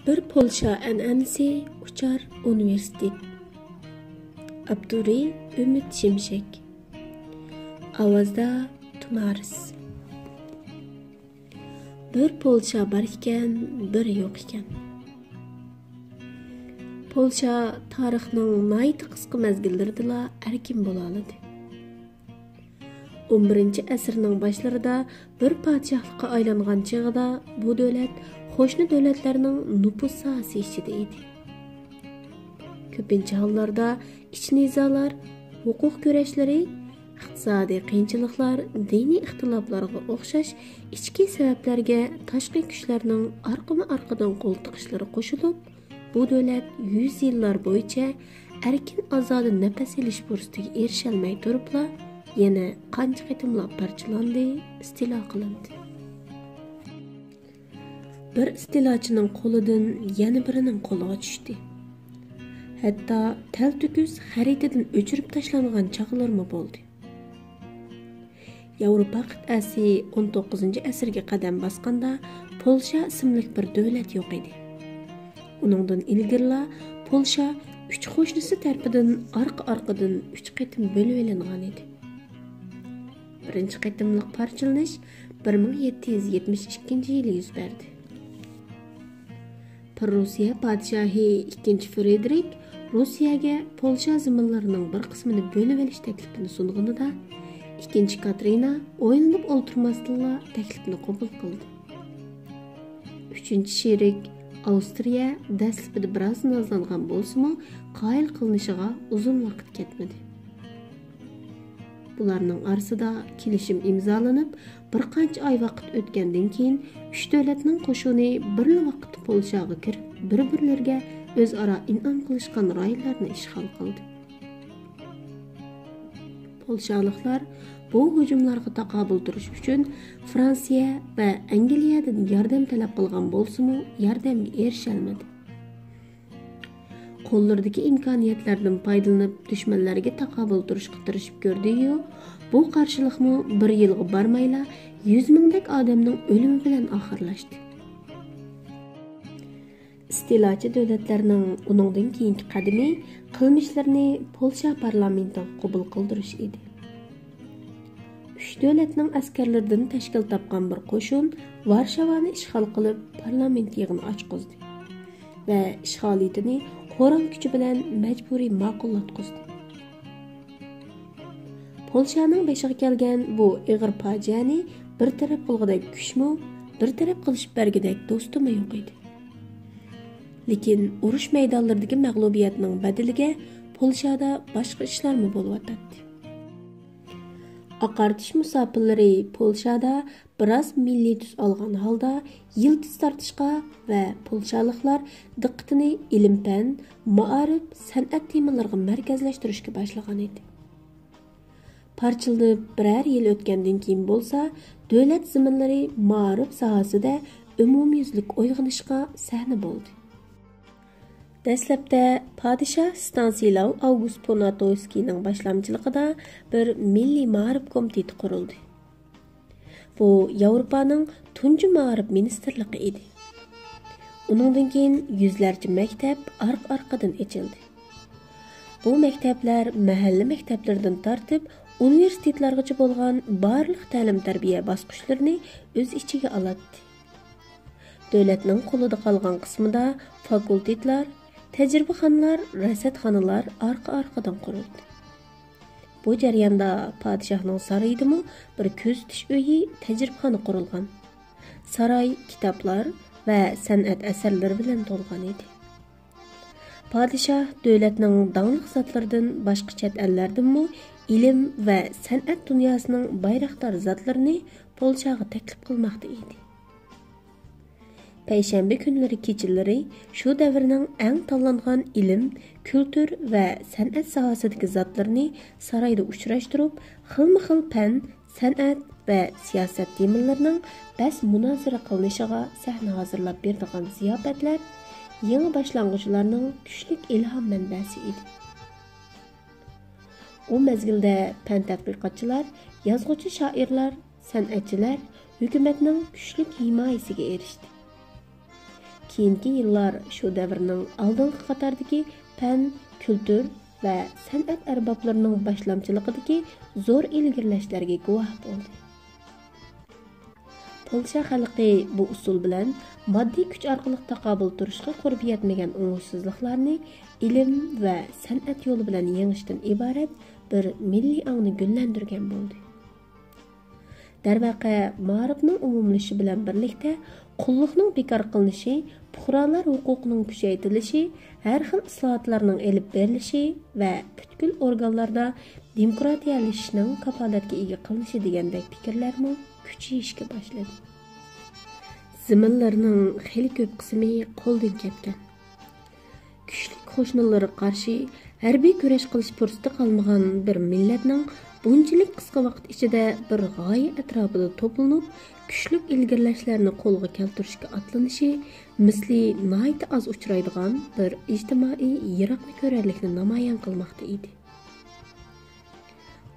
Bir Polsha an'anasi uchar universitet. Abduri Ümit Şimşek. Ovozda Tumaris. Bir Polsha bar ekan, bir yo'q ekan. Polsha tarixning nihoyat qisqa mezgillarida erkin bo'la oladi. 11-asrning boshlarida bir podshohlikka aylangan chig'ida bu davlat qo'shni davlatlarning nupus sohasi ichida edi. Ko'pincha hollarda ich nizolar, huquq kurashlari, iqtisodiy qiyinchiliklar, diniy ixtiloflarga o'xshash ichki sabablarga tashqi kuchlarning orqadan qo'l tiqishlari qo'shilib, bu davlat 100 yillar bo'yicha erkin ozoda nafas olish fursatiga erisholmay turibla yana qancha qitimlab parchalandi, istilo qilindi. Bir istilochining qo'lidan yana birining qo'liga tushdi. Hatto taltukuz xaritadan o'chirib tashlangan chaqlarmi bo'ldi. Yevropa qit'asi 19-asrga qadam bosganda Polsha ismli bir davlat yo'q edi. Uningdan ilgirla Polsha uch qo'shnisi tarafidan orqa-orqadan 3 qitim bo'lib olingan edi. Birinchi qitimliq parchalanish 1772-yili yuz berdi. Rusiya podshohi 2-Fredrik Rossiyaga Polsha zaminlarining bir qismini bo'lib olish taklifini sunganida 2-Katrina o'ylanib o'ltirmasdan taklifni qabul qildi. 3-sherik Avstriya dastlabida biroz nozlangan bo'lsa-mu, qoyil qilinishiga uzun vaqt ketmadi. Bularning orasida kelishim imzolanib, bir qancha oy vaqt o'tgandan keyin uch davlatning qo'shini bir vaqt Polshaga kirib, bir-birlariga o'zaro in'om qilishgan rayonlarni ishg'ol qildi. Polshaliklar bu hujumlarga taqobil turish uchun Fransiya va Angliyadan yordam talab qilgan bo'lsa-mu, yordamga erisholmadi. Qo'llaridagi imkoniyatlardan foydalanib dushmanlarga taqobil turishga tirishib ko'rdi-yu, bu qarshilikmi bir yilga bormayla 100 mingdek odamning o'limi bilan oxirlashdi. İstilochi davlatlarning uningdan keyingi qadami qilmishlarini Polsha parlamentiga qabul qildirish edi. Uch davlatning askarlaridan tashkil topgan bir qo'shin Varshavani ishg'ol qilib, parlament yig'ini ochqizdi va ishg'oliyatini qo'ron kuchi bilan majburiy ma'qullatqizdi. Polshaning beshiga kelgan bu ig'ir fojiani bir taraf qilg'idek kuchmi, bir taraf qilishib bergidek do'stimi yo'q edi. Lekin urush maydonlaridagi mag'lubiyatning badaliga Polshada boshqa ishlarmi bo'layotdi. Oqartish musofirlari Polshada biroz milliy tus olgan holda yildiz tortishga va polshaliklar diqqatini ilm-fan, ma'arif, san'at temalariga markazlashtirishga boshlagan edi. Parchalanib birer yil o'tgandan keyin bo'lsa, davlat zaminlari ma'arif sohasida umumyuzlik uyg'onishga sahna bo'ldi. Dastlabda podshoh Stanislav August Poniatovskiyning boshlamchiligida bir milliy ma'arif komiteti qurildi. Bu Yevropaning tunji ma'arif ministrligi edi. Uningdan keyin yuzlarcha maktab orqa-orqadan ochildi. Bu maktablar mahalla maktablaridan tortib universitetlargacha bo'lgan barliq ta'lim-tarbiya bosqichlarini o'z ichiga oladi. Davlatning qo'lida qolgan qismida fakultetlar, tajribaxonalar, rasadxonalar orqa-orqadan qurildi. Bu jarayonda podshohning saroyidimi bir ko'zitish uyi, tajribaxona qurilgan. Saroy kitoblar va san'at asarlari bilan to'lgan edi. Podshoh davlatning danglik zotlaridan boshqa chet ellardanmi ilm va san'at dunyosining bayroqdor zotlarini Polshaga taklif qilmoqda edi. Payshanba kunlari kechalari shu davrning eng tanlangan ilm, kultur va san'at sohasidagi zotlarni saroyda uchrashtirib, xilma-xil fan, san'at va siyosat temalarining bas munozara qilinishiga sahna hozirlab beradigan ziyofatlar yangi boshlang'uvchilarning kuchli ilhom manbasi edi. U mezgilda fan tadqiqotchilar, yozuvchi shoirlar, san'atchilar hukumatning kuchli himoyasiga erishdi. keyingi yillar shu davrning oldingi qatordagi fan, kultur va san'at arboblarining boshlamchiligidagi zo'r ilgirlashlarga guvoh bo'ldi. Polsha xalqi bu usul bilan moddiy kuch orqali taqobil turishga qurib yetmagan umidsizliklarni ilm va san'at yo'li bilan yengishdan iborat bir milliy ongni gullantirgan bo'ldi. Darvaqa ma'rifning umumlashishi bilan birlikda qulluqning bekor qilinishi, fuqarolar huquqining kuchaytirilishi, har xil islohotlarning elib berilishi va butkul organlarda demokratiyalashishning kafolatga ega qilinishi degandek fikrlarmi kuchayishga boshladi. Ziminlarning xeyli ko'p qismi qo'ldan ketgan. Kuchli qo'shnilari qarshi harbiy kurash qilish fursati qolmagan bir millatning bunchalik qisqa vaqt ichida bir g'oya atrofida to'planib, kuchli ilgirlashlarni qo'lga keltirishga atlanishi misli nihoyat oz uchraydigan bir ijtimoiy yiroqni ko'rarlikni namoyon qilmoqda edi.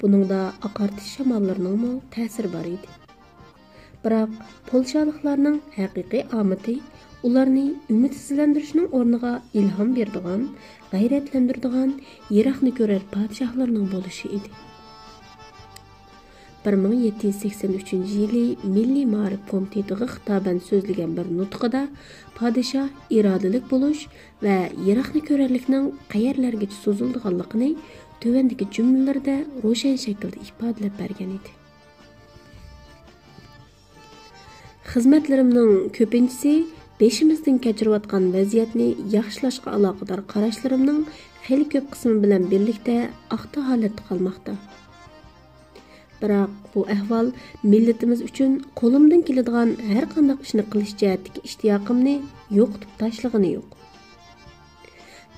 Buningda oqartish shamollarining ta'siri bor edi. Biroq polshaliklarning haqiqiy omadi ularni umidsizlantirishning o'rniga ilhom beradigan, g'ayratlantiradigan, yiroqni ko'rar podshohlarning bo'lishi edi. 1783-yili Milliy ma'rif komitetiga xitoban so'zlagan bir nutqida podshoh irodalik bo'lish va yiroqni ko'rarlikning qayerlargacha so'zilganligini tuvandagi jumlalarda ro'shan shaklda ifodalab bergan edi. Xizmatlarimning ko'pinchisi beshimizdan kechirayotgan vaziyatni yaxshilashga aloqador qarashlarimning xeyli ko'p qismi bilan birlikda aqta holatda qolmoqda. Biroq bu ahvol millatimiz uchun qo'limdan keladigan har qanday ishni qilish jihatdagi ishtiyoqimni yo'qotib tashlagani yo'q.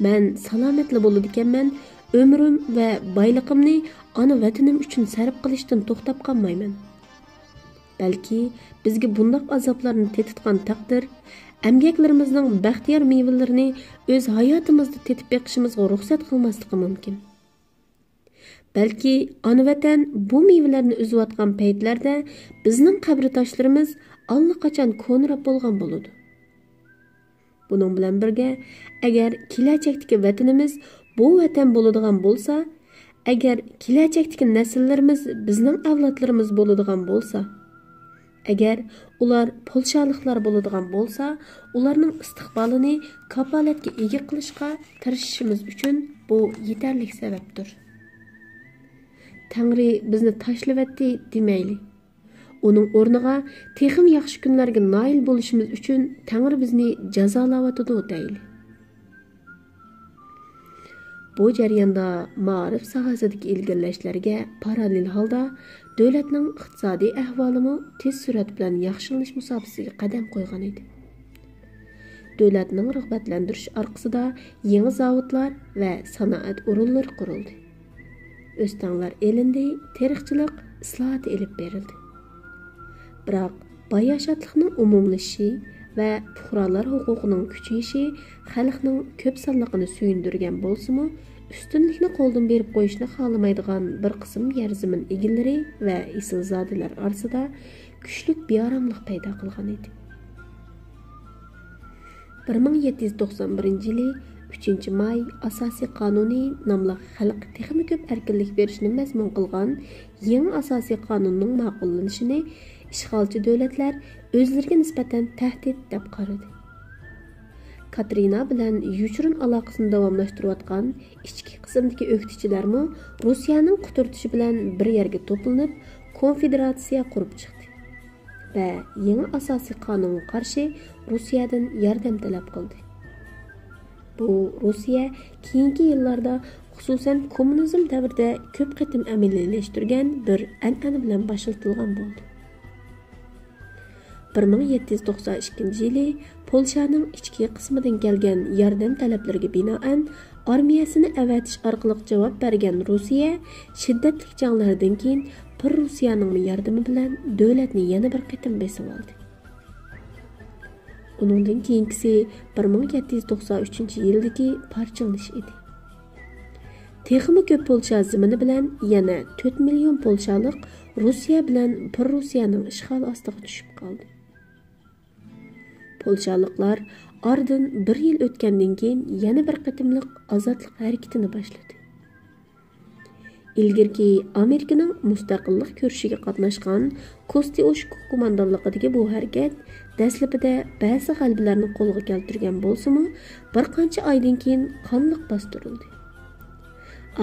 Men salomatli bo'ladi ekanman, umrim va boyligimni ona vatanim uchun sarf qilishdan to'xtab qolmayman. Balki bizga bundoq azoblarni tetitgan taqdir, amgaklarimizning baxtiyor mevalarini o'z hayotimizda tetib beqishimizga ruxsat qilmasligi mumkin. Balki ona vatan bu mevalarni uzayotgan paytlarda bizning qabrtoshlarimiz allaqachon ko'nrab bo'lgan bo'ladi. Buning bilan birga, agar kelajakdagi vatanimiz bu vatan bo'ladigan bo'lsa, agar kelajakdagi nasllarimiz bizning avlodlarimiz bo'ladigan bo'lsa, agar ular polshaliklar bo'ladigan bo'lsa, ularning istiqbolini kafolatga ega qilishga tirishishimiz uchun bu yetarli sababdir. Tangri bizni tashlavatdi demayli. Uning o'rniga texim yaxshi kunlarga nail bo'lishimiz uchun Tangri bizni jazolayotdi deyli. Bu jarayonda ma'rif sohasidagi ilgirlashlarga parallel holda davlatning iqtisodiy ahvolimi tez surat bilan yaxshilanish musobaqasiga qadam qo'ygan edi. Davlatning rag'batlantirish orqasida yangi zavodlar va sanoat o'rinlari qurildi. O'stanlar elindi, teriqchilik islohoti elib berildi. Biroq bayashatlikning umumlashishi va fuqarolar huquqining kuchayishi xalqning ko'p sonliqini suyundirgan bo'lsa-mu, ustunlikni qo'ldan berib qo'yishni xohlamaydigan bir qism yer zamin egillari va isilzodalar orasida kuchli beoromlik paydo qilgan edi. 1791-yili 3-may Asosiy qonuni nomli xalq texnik ko'p erkinlik berishni mazmun qilgan yangi asosiy qonunning ma'qullanishini ishg'olchi davlatlar o'zlariga nisbatan tahdid deb qaradi. Katrina bilan yuchurin aloqasini davomlashtirayotgan ichki qismdagi o'qituvchilarmi Rossiyaning quturtishi bilan bir yerga to'planib, konfederatsiya qurib chiqdi va yangi asosiy qonunga qarshi Rossiyadan yordam talab qildi. Bu Rossiya keyingi yillarda, xususan kommunizm davrida ko'p qatim amaliylashtirgan bir an'ana bilan boshiltilgan bo'ldi. 1792-yili Polshaning ichki qismidan kelgan yordam talablariga binoan armiyasini avatish orqali javob bergan Rossiya shiddatli janglardan keyin Rossiyaning yordami bilan davlatni yana bir qatim besib oldi. Uningdan keyingisi 1793-yildagi parchalanish edi. Texmi ko'p Polsha zimini bilan yana 4 million polshalik Rossiya bilan Rossiyaning ishg'ol ostiga tushib qoldi. Polshaliklar Ardın bir yıl ötkendan keyin yana bir qatimliq azadlık hareketini başladı. İlgirki Amerikaning mustaqillik ko'rishiga qatnashgan Kosti-Oshko qo'mondonligidagi bu harakat dastlabida ba'zi g'alabalarni qo'lga keltirgan bo'lsa-mu, bir qancha oydan keyin qonliq bostirildi.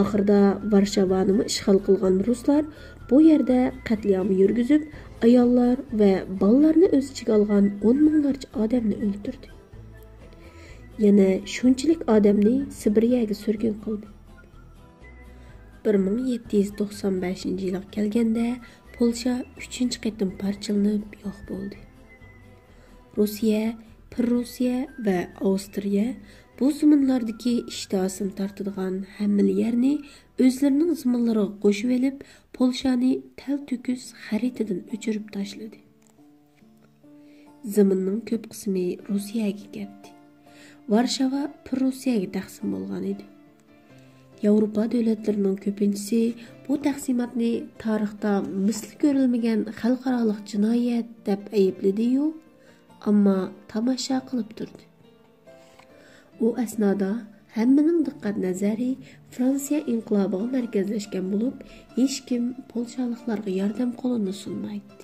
Oxirida Varshavani ishg'ol qilgan ruslar bu yerda qatliam yurgizib, ayollar va bolalarni o'z ichiga olgan 10 minglarcha odamni o'ldirdi. Yana shunchalik odamni Sibiriyaga surgun qildi. 1795-yilga kelganda Polsha 3-qatim parchalanib yo'q bo'ldi. Rossiya, Prussiya va Avstriya bu zamonlardagi ishtihosin tortadigan hamma yerni o'zlarining zamonlariga qo'shib olib, Polshani tal-to'kis xaritadan o'chirib tashladi. Zamonning ko'p qismi Rossiyaga ketdi. Varshava Prussiyaga taqsim bo'lgan edi. Yevropa davlatlarining ko'pinchisi bu taqsimotni tarixda misli ko'rilmagan xalqaro jinoyat deb aybladi-yu, ammo tomosha qilib turdi. U asnoda hammaning diqqat nazari Fransiya inqilobiga markazlashgan bo'lib, hech kim polshaliklarga yordam qo'lini sunmaydi.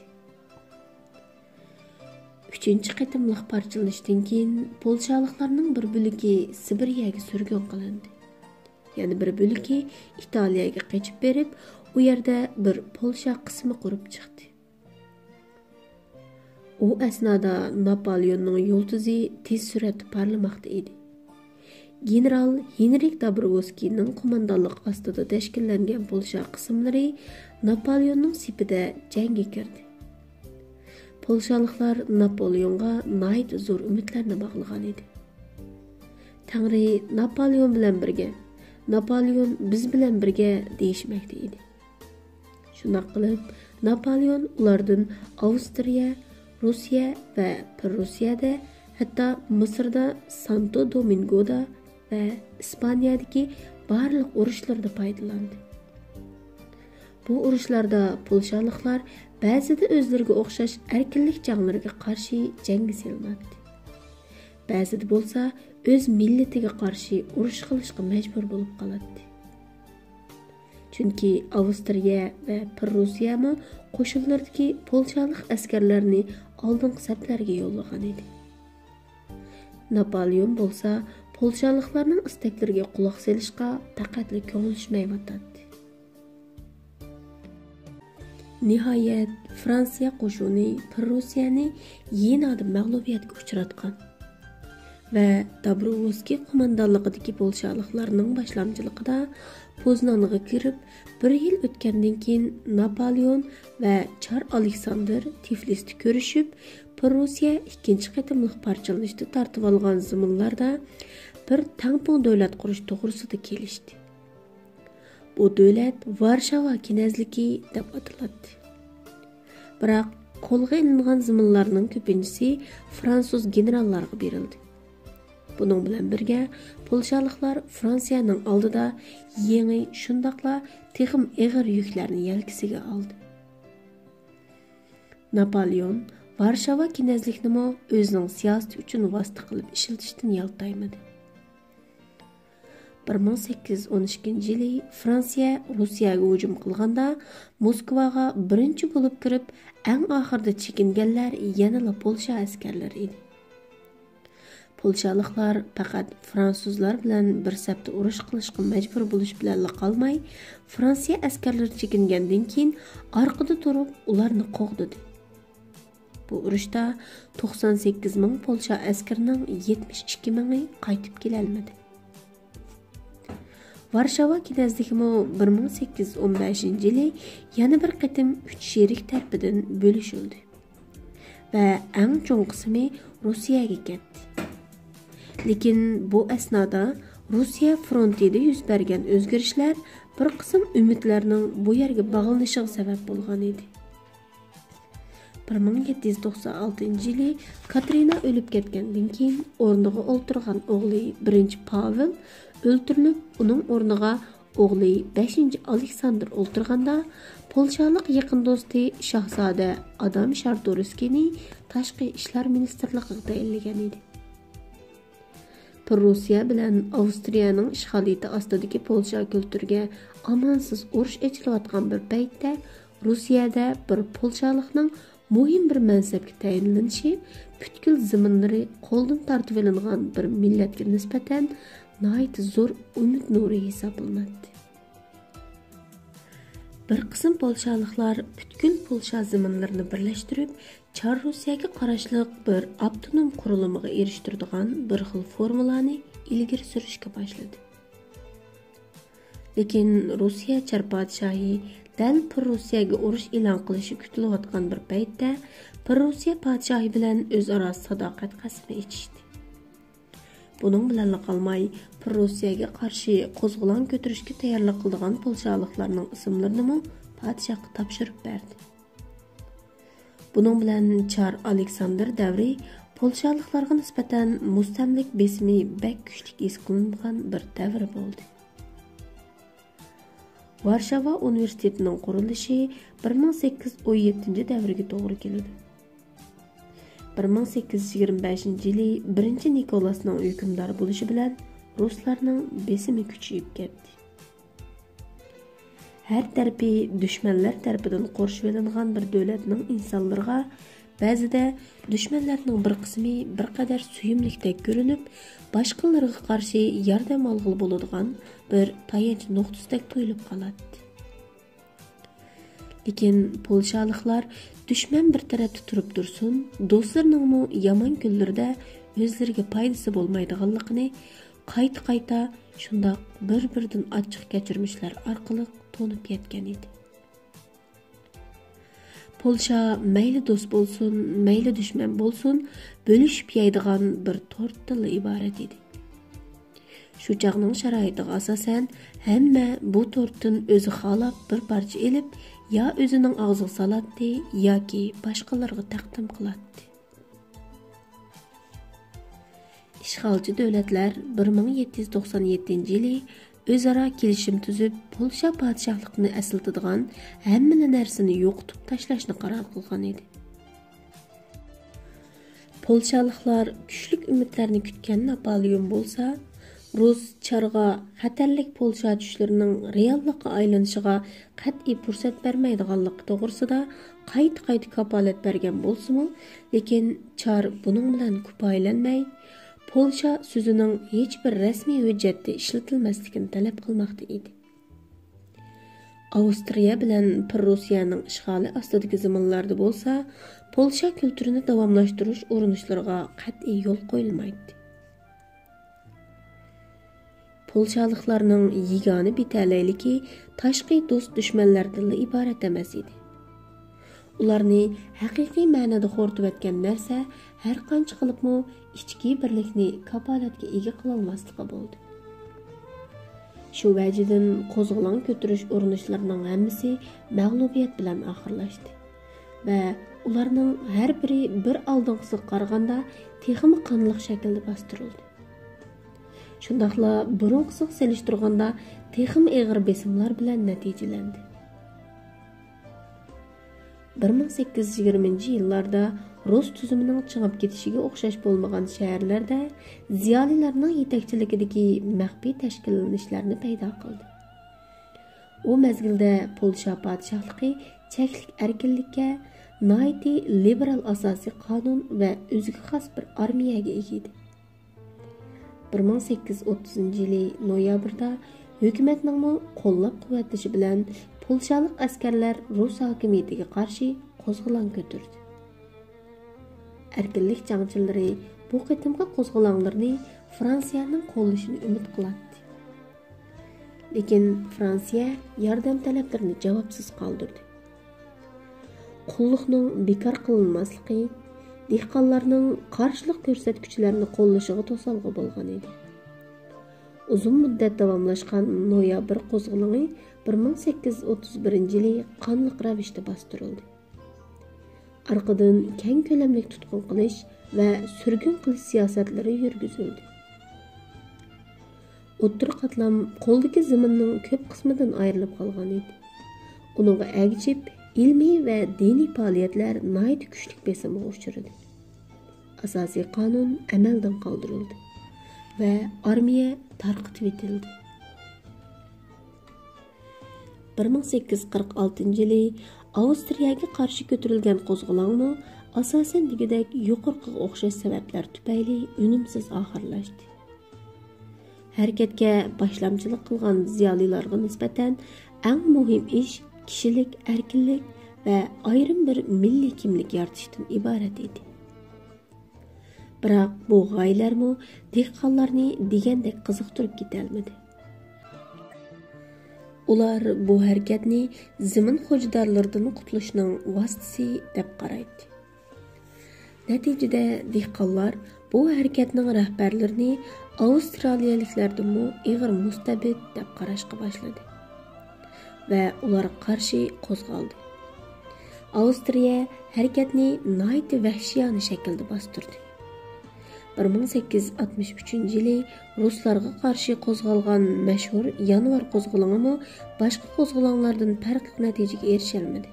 3-qatimliq parchalanishdan keyin polshaliklarning bir bo'ligi Sibiriyaga surgun qilindi. Yana bir bo'ligi Italiyaga qochib berib, u yerda bir Polsha qismi qurib chiqdi. U asnoda Napoleonning yulduzi tez suratda parlamoqda edi. General Henrik Dobrovolskiyning qo'mondonlik ostida tashkillangan Polsha qismlari Napoleonning sepida jangga kirdi. Polshaliklar Napoleonga nihoyat zo'r umidlarni bog'lagan edi. Tangri Napoleon bilan birga, Napoleon biz bilan birga deyishmoqda edi. Shunday qilib, Napoleon ulardan Avstriya, Rossiya va Prussiyada, hatto Misrda, Santo Domingoda va Ispaniyadagi barliq urushlarda foydalandi. Bu urushlarda polshaliklar ba'zida o'zlariga o'xshash erkinlik janglariga qarshi jangga selinadi. Ba'zida bo'lsa o'z millatiga qarshi urush qilishga majbur bo'lib qoladi. Chunki Avstriya va Prussiya qo'shinlardagi polshalik askarlarni oldingi saflarga yo'llagan edi. Napoleon bo'lsa polshaliklarning istaklariga quloq solishga taqatli ko'ngilishmayotdi. Nihoyat Fransiya qo'shini Prussiyani yana mag'lubiyatga uchratgan va Dobrovolskiy qo'mondonligidagi polshaliklarning boshlamchiligida Poznanga kirib, bir yil o'tgandan keyin Napoleon va Char Aleksandr Tiflisda ko'rishib, Prussiya 2-qatimliq parchalanishda tortib olgan zamonlarda bir tangpon davlat qurish to'g'risida kelishdi. Bu davlat Varshava knazligi deb ataladi. Biroq qo'lga ilingan zamonlarning ko'pinchisi fransuz generallariga berildi. Bunun bilan birga polshaliklar Fransiyaning oldida yangi shundaqla texim og'ir yuklarni yelkasiga oldi. Napoleon Varshava knazlikni o'zining siyosati uchun vosita qilib ishlatishdan yaltaymadi. 1812-yili Fransiya Rossiyaga hujum qilganda Moskvaga birinchi bo'lib kirib, eng oxirida chekinganlar yanada Polsha askarlari edi. Polshaliklar faqat fransuzlar bilan bir safda urush qilishga majbur bo'lish bilan qolmay, Fransiya askarlari chekingandan keyin orqada turib ularni qo'g'didi. Bu urushda 98 ming Polsha askarining 72 mingi qaytib kela olmadi. Varshava knazligi 1815-yili yana bir qatim 3 sherik tarafidan bo'lishildi va eng cho'ng qismi Rossiyaga ketdi. Lekin bu asnoda Rossiya frontida yuz bergan o'zgarishlar bir qism umidlarning bu yerga bog'lanishiga sabab bo'lgan edi. 1796-yili Katrina o'lib ketgandan keyin o'rniga o'ltirgan o'g'li 1-Pavel o'ltirilib, uning o'rniga o'g'li 5-Aleksandr o'ltirganda, polshalik yaqin do'sti shahzoda Adam Czartoryskiyni tashqi ishlar ministrligiga tayinlagan edi. Rusiya bilan Avstriyaning ishg'oliyati ostidagi Polsha kulturiga amansiz urush echilayotgan bir paytda Rusiyada bir polshalikning muhim bir mansabga tayinlanishi butkul zaminlari qo'ldan tortib olingan bir millatga nisbatan nihoyat zo'r umid nuri hisoblanadi. Bir qism polshaliklar butkul Polsha zaminlarini birlashtirib, Çar Rusiyaga qarashliq bir avtonom qurulumiga erishtiradigan bir xil formulani ilgari surishga boshladi. Lekin Rusiya Çar podshohi dal Rusiyaga urush e'lon qilishi kutilayotgan bir paytda Rusiya podshohi bilan o'zaro sadoqat qasmi ichishdi. Buning bilan qolmay, Rusiyaga qarshi qo'zg'olon ko'tarishga tayyorlik qilgan polshaliklarning ismlarini podshohga topshirib berdi. Buning bilan Çar Aleksandr davri polshaliklarga nisbatan mustamlik besimi bek kuchli his qilingan bir davr bo'ldi. Varshava universitetining qurilishi 1817 davrga to'g'ri keladi. 1825-yili 1-Nikolasning hukmdor bo'lishi bilan ruslarning besimi kuchayib ketdi. Her tarafi düşmanlar tarafidan qorishib olingan bir davlatning insonlarga ba'zida düşmanlarning bir qismi bir qadar suyimlikdek ko'rinib, boshqalarga qarshi yordam olg'ili bo'ladigan bir tayanch nuqtasidek tuyulib qoladi. Lekin polshaliklar düşman bir tarafda turib tursin, do'stlarining yomon kunlarida o'zlariga foydasi bo'lmaydiganligini qayta shundoq bir-biridan ochiq kechirmishlar orqali to'nib yetgan edi. Polsha mayli do'st bo'lsin, mayli dushman bo'lsin, bo'lishib yeydigan bir to'rtdan iborat edi. Shu chaqning sharoitiga asosan hamma bu to'rtdan o'zi xolab bir parcha elib, ya o'zining og'ziga soladi yoki boshqalarga taqdim qiladi. İşğalçı dövlətlər 1797-yili özara kelishim tuzib, Polsha padişahlıqını əsildadigan hamma narsani yo'qotib tashlashni qaror qilgan edi. Polshaliklar kuchlik umidlarni kutgan Napoleon bo'lsa, Rus Çarga xatarlik Polsha tushlarining reallikqa aylanishiga qat'iy fursat bermaydiganligi to'g'risida qayta kapolat bergan bo'lsa-mu, lekin Çar buning bilan kifoyalanmay, Polsha so'zining hech bir rasmiy hujjatda ishlatilmasligini talab qilmoqda edi. Avstriya bilan Rusiyaning ishg'oli ostidagi zamonlarda bo'lsa, Polsha kulturini davomlashtirish urinishlariga qat'iy yo'l qo'yilmaydi. Polshaliklarning yagona bitalayligi tashqi do'st dushmanlardan iborat emas edi. Ularni haqiqiy ma'noda xo'rtib etgan narsa har qancha qilibmi ichki birlikni kapolatga ega qila olmasligi bo'ldi. Shu vajidan qo'zg'olon ko'tarish urinishlarining hammasi mag'lubiyat bilan oxirlashdi va ularning har biri bir oldingisiga qaraganda texmi qonliq shaklda bostirildi. Shundaqla burunqisiga selishtirganda texmi og'ir besimlar bilan natijalandi. 1820-yillarda Rus tuzumining chingib ketishiga o'xshash bo'lmagan shaharlarda ziyolilarning yetakchiligidagi maxfiy tashkillanishlarni paydo qildi. U mezgilda Polsha podshohligi cheklik erkinlikka, nihoyatda liberal asosiy qonun va o'ziga xos bir armiyaga ega edi. 1830-yili noyabrda hukumatning qo'llab-quvvatlashi bilan polshalik askarlar Rus hokimiyatiga qarshi qo'zg'olon ko'tardi. Erkinlik jangchilari bu qitimga qo'zg'olonlarni Fransiyaning qo'llashini umid qiladi. Lekin Fransiya yordam talablarini javobsiz qoldirdi. Qulluqning bekor qilinmasligi dehqonlarning qarshilik ko'rsatkichlarini qo'llashiga to'salg'i bo'lgan edi. Uzun muddat davomlashgan noyabr qo'zg'oloni 1831-yili qonliq ravishda bostirildi. Arqadan keng ko'lamli tutqun qilish va surgun qilish siyosatlari yurgizildi. O'ttir qatlam qo'ldagi zaminning ko'p qismidan ayrilib qolgan edi. Uningga agishib, ilmiy va diniy faoliyatlar nihoyat kuchli besimga uchradi. Asosiy qonun amaldan qoldirildi və armiya tarqıtıb etildi. 1846 yılı Avstriyaga qarşı götürülgən qo'zg'olonmi asosan degidek yuqorqiga o'xshash sabablar tufayli unumsiz oxirlashdi. Harakatga boshlamchilik qilgan ziyolilarga nisbatan eng muhim ish kishilik erkinlik va ayrim bir milliy kimlik yaratishdan iborat edi. Biroq bu g'oyalarmi dehqonlarni degandek qiziqtirib ketolmadi. Ular bu harakatni zimin xo'jadorlaridan qutulishning vositasi deb qaraydi. Natijada dehqonlar bu harakatning rahbarlarini avstraliyaliklardan ig'ir mustabid deb qarashga boshladi va ularga qarshi qo'zg'aldi. Avstriya harakatni nihoyat vahshiyona shaklda bostirdi. 1863 yılı Ruslarga qarşı qo'zg'algan mashhur yanvar qo'zg'oloni boshqa qo'zg'olonlardan farqli natijaga erisholmadi.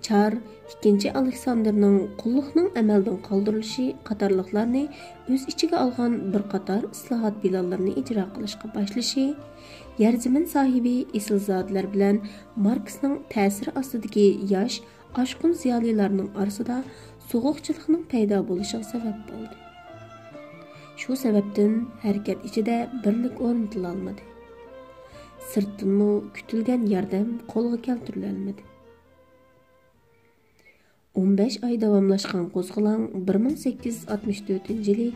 Çar 2. Aleksanderning qulluqning amaldan qoldirilishi qatorliqlarni o'z ichiga olgan bir qator islohot planlarini ijro qilishga boshlashi, yer zamin sohibi Esilzodlar bilan Marksning ta'siri ostidagi yosh oshqun ziyolilarning orasida soğuqchilikning paydo bo'lishiga sabab bo'ldi. Shu sababdan harakat ichida birlik o'rnatila olmadi. Sirtdan kutilgan yordam qo'lga keltirilmadi. 15 ay davomlashgan qo'zg'olon 1864 yili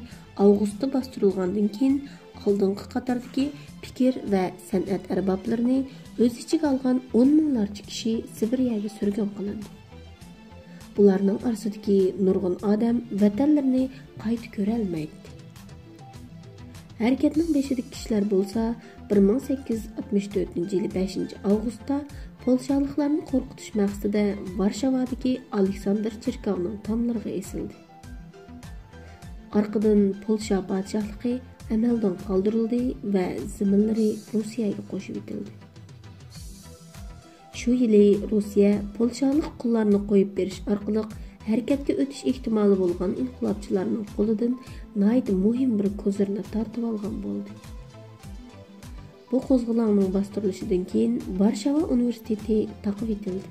avgustda bostirilgandan keyin oldingi qatordagi fikr va san'at arboblarini o'z ichiga olgan 10 minglarcha kishi Sibiryaga surgun qilindi. Bularning orasidagi nurg'un odam vatanlarini qayta ko'ra olmaydi. Harakatning beshidagi kishilar bo'lsa 1864 yili 5 avgustda Polshaliklarni qo'rqitish maqsadida Varshavadagi Aleksandr cherkovining tomlariga esildi. Orqadan Polsha podshohligi amaldan qoldirildi va ziminlari Rossiyaga qo'shib etildi. Shu yili Rossiya Polshalik qullarni qo'yib berish orqali harakatga o'tish ehtimoli bo'lgan inqilobchilarning qo'lidan nihoyat muhim bir ko'zirni tortib olgan bo'ldi. Bu qo'zg'olonning bostirilishidan keyin Varshava universiteti taqib etildi.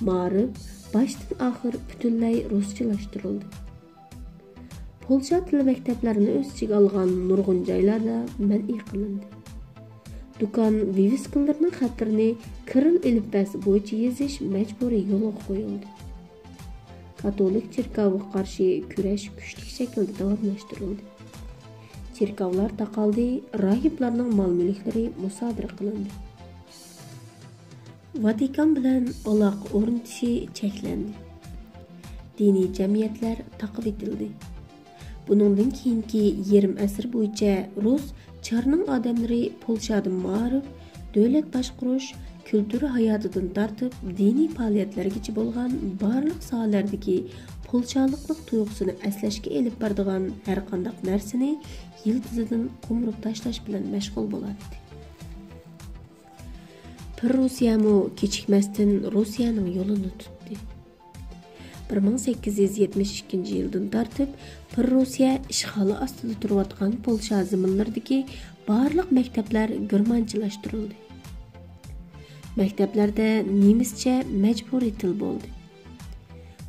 Ma'rif boshdan oxir butunlay ruschalashtirildi. Polsha tili maktablarini o'z ichiga olgan nurg'un joylarda man'iy qilindi. Do'kon viviskinlarning xatlarini Kiril elifbasi bo'yicha yozish majburiy yo'lga qo'yildi. Katolik cherkoviga qarshi kurash kuchli shaklda davomlashtirildi. Cherkovlar taqaldi, rohiblarning mol-mulklari musodara qilindi. Vatikan bilan aloqa o'rnatishi cheklandi. Diniy jamiyatlar taqib etildi. Buningdan keyingi yarim asr bo'yicha Rus Çarning odamlari Polshada ma'rif, davlat boshqarish, kultura hayotidan tortib diniy faoliyatlargacha bo'lgan barliq sohalardagi polshaliklik tuyg'usini aslashga elib boradigan har qanday narsani yildizidan qo'mrib tashlash bilan mashg'ul bo'ladi. Russiyami kechikmasdan Rossiyaning yo'lini tutdi. 1872 yildan tortib Russiya ishg'oli ostida turayotgan Polsha zaminlaridagi barliq maktablar germanchilashtirildi. Maktablarda nemischa majburiy til bo'ldi.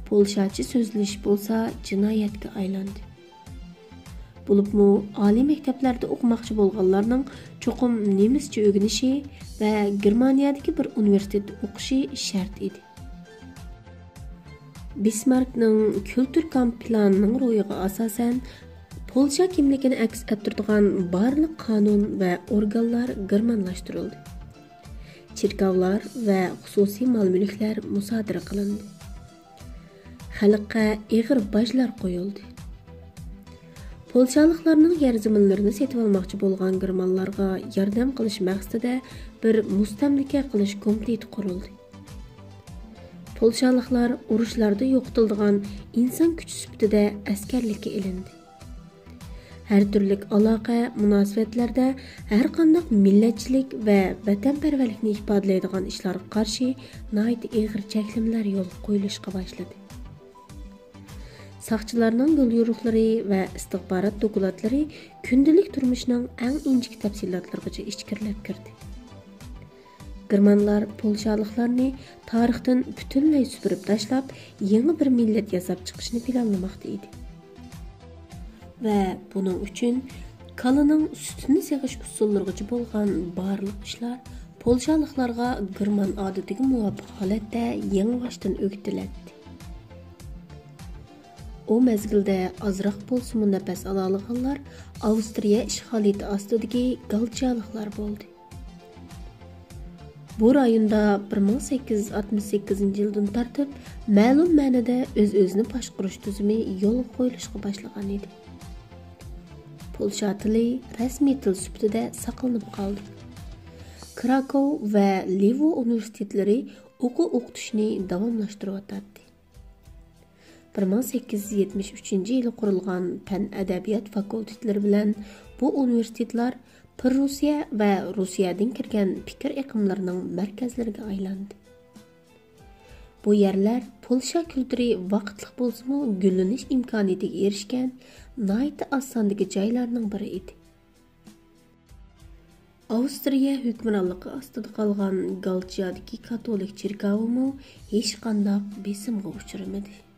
Polshacha so'zlash bo'lsa jinoyatga aylandi. Bo'libmi oliy maktablarda o'qimoqchi bo'lganlarning cho'qim nemischa o'rganishi va Germaniyadagi bir universitetda o'qishi shart edi. Bismarckning Kulturkamp planining ro'yiga asosan Polsha kimligini aks ettiradigan barliq qonun va organlar germanlashtirildi. Cherkovlar va xususiy mol-mulklar musodara qilindi. Xalqqa ig'ir bojlar qo'yildi. Polshaliklarning yer zaminlarini setib olmoqchi bo'lgan germanlarga yordam qilish maqsadida bir mustamlika qilish komiteti qurildi. Polshaliklar urushlarda yo'qotiladigan inson kuchi sifatida askarlikka ilindi. Her türlü aloqa munosabatlarda har qanday millatchilik va vatanparvarlikni ifodalaydigan ishlarga qarshi nihoyat ig'ir cheklimlar yo'l qo'yilishga boshladi. Сақчыларның yol yo'riqlari va istixborot dokladlari kundalik turmushning eng injiq tafsilotlarigacha ichkirilib kirdi. Germanlar Polshaliklarni tarixdan butunlay supurib tashlab, yangi bir millat yasab chiqishni planlamoqda edi. Va buning uchun kalaning sutini seg'ish usullarigacha bo'lgan barliq ishlar Polshaliklarga German odatiga muvofiq holatda yangidan o'rgatiladi. O mezgilda azroq bo'lsa-mu nafas ola olganlar Avstriya ishg'oliyati ostidagi galchaliklar bo'ldi. Bu rayonda 1868-yildan tortib ma'lum ma'noda o'z-o'zini boshqarish tuzumi yo'lga qo'yilishga boshlagan edi. Polsha tili rasmiy til sifatida saqlanib qoldi. Krakow va Lviv universitetlari o'qitishni davomlashtiryotdi. 1873-yili qurilgan fan adabiyot fakultetlari bilan bu universitetlar Rusiya va Rusiyadan kirgan fikr iqimlarining markazlariga aylandi. Bu yerlar Polsha kulturi vaqtliq bo'lsa-mu gullanish imkoniyatiga erishgan nihoyat osondagi joylarning biri edi. Avstriya hukmronligi ostida qolgan Galchiyadagi katolik cherkovi hech qanday besimga uchramadi.